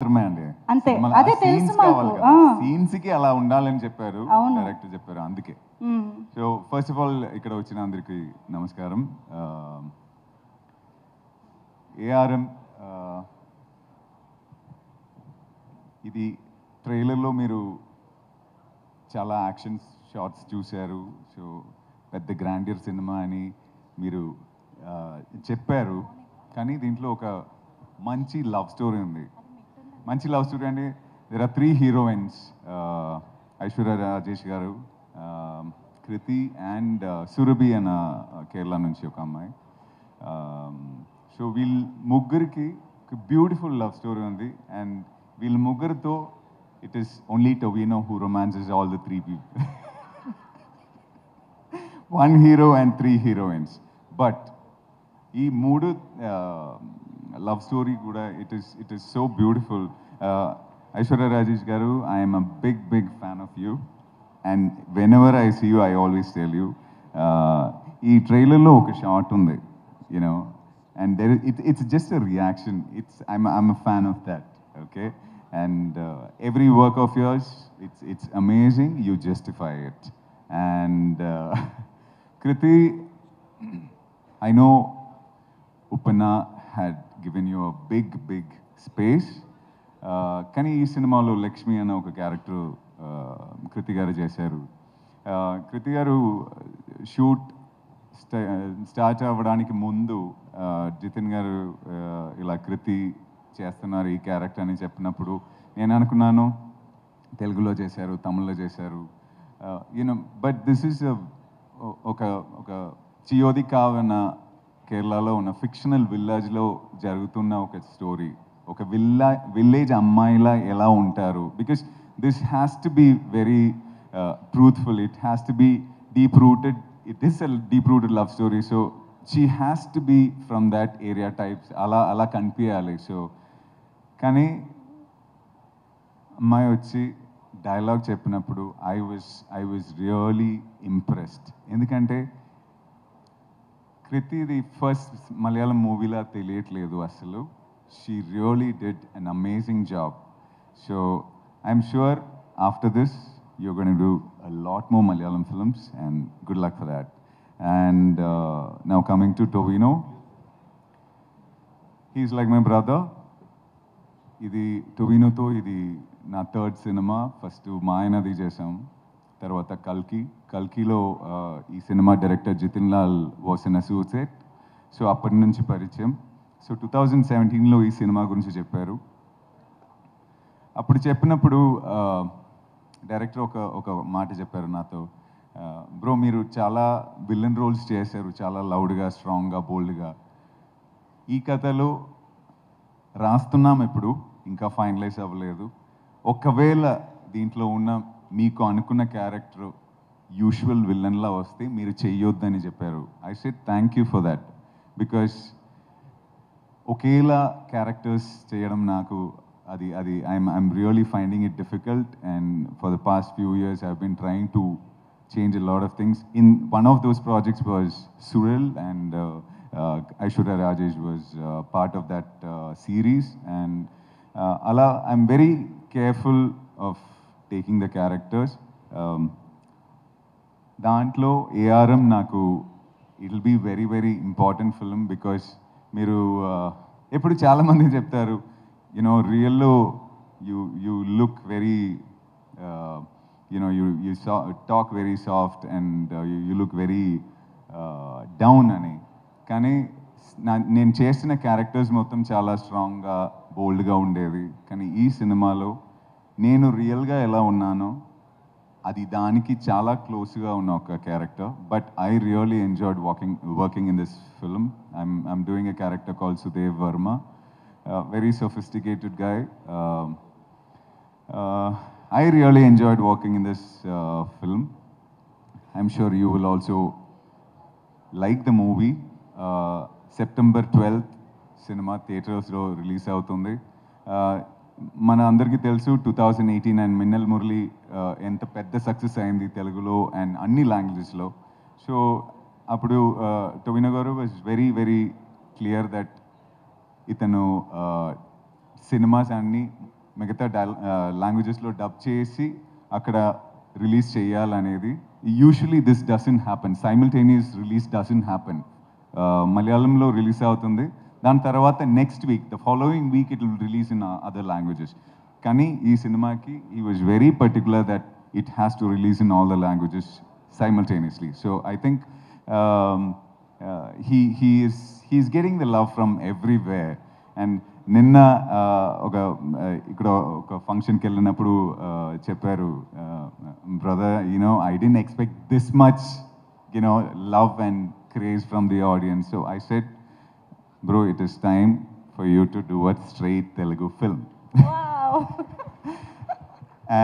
మాత్రమే అండి. అంతే. సినిమాలో అదే ఆ తెలుసు సీన్స్ మాకు. కావాలి కదా. సీన్స్‌కి అలా ఉండాలని చెప్పారు. అవును. డైరెక్టర్ చెప్పారు అందుకే. హ్మ్. సో ఫస్ట్ ఆఫ్ ఆల్ ఇక్కడ వచ్చిన అందరికీ నమస్కారం. ఏఆర్ఎం ఇది ట్రైలర్లో మీరు చాలా యాక్షన్ షాట్స్ చూశారు. సో పెద్ద గ్రాండియర్ సినిమా అని మీరు చెప్పారు. కానీ దీంట్లో ఒక మంచి లవ్ స్టోరీ ఉంది. మంచి లవ్ స్టోరీ అండి. There are 3 heroines, Aishwarya Rajesh గారు, కృతి అండ్ సురభి అన్న కేరళ నుంచి ఒక అమ్మాయి. సో వీళ్ళ ముగ్గురికి బ్యూటిఫుల్ లవ్ స్టోరీ ఉంది. అండ్ వీళ్ళ ముగ్గురితో it is only Tovino who romances all the 3 people. 1 hero and 3 heroines. But ఈ మూడు లవ్ స్టోరీ కూడా it is so beautiful. Aishwarya Rajesh గారు, I'm a big fan of you and whenever I see you I always tell you. ఈ ట్రైలర్లో ఒక short ఉంది, you know, and it's just a reaction. I'm a fan of that, okay? And every work of yours, it's amazing. You justify it. And Kriti, I know Upana had given you a big space. కానీ ఈ సినిమాలో లక్ష్మి అనే ఒక character కృతి గారు చేశారు. కృతి గారు shoot start అవ్వడానికి ముందు జితిన్ గారు ఇలా కృతి చేస్తున్నారు ఈ క్యారెక్టర్ అని చెప్పినప్పుడు నేను అనుకున్నాను తెలుగులో చేశారు, తమిళ్లో చేశారు, యూనో, బట్ దిస్ ఈజ్ ఒక చియోది కావన కేరళలో ఉన్న ఫిక్షనల్ విలేజ్లో జరుగుతున్న ఒక స్టోరీ. ఒక విలేజ్ అమ్మాయిలా ఎలా ఉంటారు, because this has to be very truthful, it has to be deep rooted. It is a deep-rooted love story, so she has to be from that area types. అలా కనిపించాలి. So కానీ అమ్మాయి వచ్చి dialogue చెప్పినప్పుడు I was really impressed. ఎందుకంటే కృతిది first Malayalam మూవీలా తెలియట్లేదు అసలు. She really did an amazing job. So I'm sure after this you're going to do a lot more Malayalam films, and good luck for that. And now coming to Tovino, he's like my brother. Idi Tovino to idi na third cinema. First Mayanadi chesam, tarvata Kalki lo ee cinema director Jitin Lal was an associate. So appadi nunchi parichayam. So 2017 lo ee cinema gurinchi chepparu. అప్పుడు చెప్పినప్పుడు director ఒక మాట చెప్పారు నాతో, bro మీరు చాలా villain roles చేశారు, చాలా లౌడ్గా, స్ట్రాంగ్గా, బోల్డ్గా. ఈ కథలో రాస్తున్నాం, ఇప్పుడు ఇంకా ఫైనలైజ్ అవ్వలేదు. ఒకవేళ దీంట్లో ఉన్న మీకు అనుకున్న క్యారెక్టర్ యూజువల్ విలన్లా వస్తే మీరు చెయ్యొద్దని చెప్పారు. I said thank you for that, because ఒకేలా క్యారెక్టర్స్ చేయడం నాకు I'm really finding it difficult, and for the past few years I've been trying to change a lot of things. In one of those projects was Suril, and Aishwarya Rajesh was part of that series, and I'm very careful of taking the characters. Dantlo ARM naku it'll be very important film, because మీరు ఎప్పుడు చాలా మంది చెప్తారు, you know, real you look very you talk very soft, and you look very down అని. కానీ నేను చేసిన characters మొత్తం చాలా స్ట్రాంగ్గా, బోల్డ్గా ఉండేవి. కానీ ఈ సినిమాలో నేను రియల్గా ఎలా ఉన్నానో అది దానికి చాలా క్లోజ్గా ఉన్న ఒక character. But I really enjoyed working in this film. I'm doing a character called Sudev Varma. Very sophisticated guy. I really enjoyed working in this film. I'm sure you will also like the movie. September 12th cinema theaters lo release avutundi. మన అందరికీ తెలుసు 2018 and Minnal Murali ఎంత పెద్ద success అయింది తెలుగులో and అన్ని లాంగ్వేజెస్లో. So అప్పుడు టొవినో గారు వాజ్ వెరీ క్లియర్ దట్ ఇతను సినిమాస్ అన్నీ మిగతా లాంగ్వేజెస్లో డబ్ చేసి అక్కడ రిలీజ్ చేయాలనేది. Usually this doesn't happen, simultaneous release doesn't happen. మలయాళంలో రిలీజ్ అవుతుంది, దాని తర్వాత next week, the following week it will release in other languages. కానీ ఈ సినిమాకి he was very particular that it has to release in all the languages simultaneously. So I think he's getting the love from everywhere. And నిన్న ఇక్కడ ఒక ఫంక్షన్కి వెళ్ళినప్పుడు చెప్పారు, brother I didn't expect this much love and craze from the audience. So I said, bro, it is time for you to do a straight Telugu film. Wow.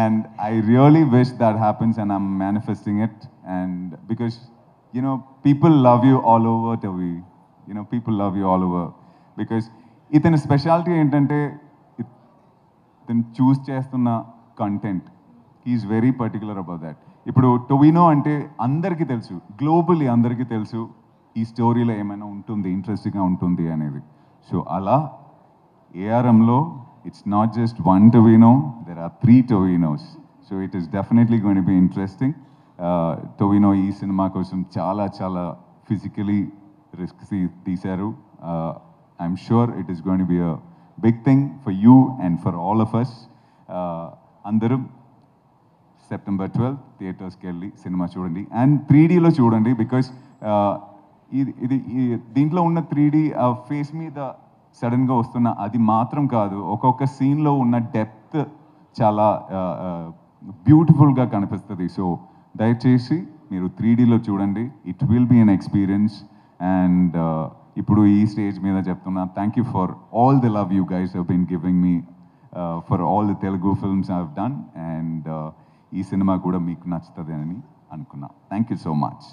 And I really wish that happens, and I'm manifesting it. And because people love you all over, Tavi. People love you all over because ఇతని speciality ఏంటంటే ఇతను choose చేస్తున్న content, he's very particular about that. ఇప్పుడు టొవినో అంటే అందరికీ తెలుసు, globally అందరికీ తెలుసు ఈ స్టోరీలో ఏమైనా ఉంటుంది, ఇంట్రెస్టింగ్గా ఉంటుంది అనేది. సో అలా ఏఆర్ఎంలో it's not just one Tovino, there are 3 Tovinos. So it is definitely going to be interesting. Tovino ee cinema kosam chala physically risky teesaru. I'm sure it is going to be a big thing for you and for all of us. Andaru September 12th theaters ki velli cinema chudandi and 3D lo chudandi because ఇది దీంట్లో ఉన్న 3D face మీద సడన్గా వస్తున్న అది మాత్రం కాదు, ఒక్కొక్క సీన్లో ఉన్న డెప్త్ చాలా బ్యూటిఫుల్గా కనిపిస్తుంది. సో దయచేసి మీరు 3Dలో చూడండి, it will be an experience. And ఇప్పుడు ఈ స్టేజ్ మీద చెప్తున్నా, thank you for all the love you guys have been giving me for all the Telugu films I have done. And ఈ సినిమా కూడా మీకు నచ్చుతుంది అని అనుకున్నా. Thank you so much.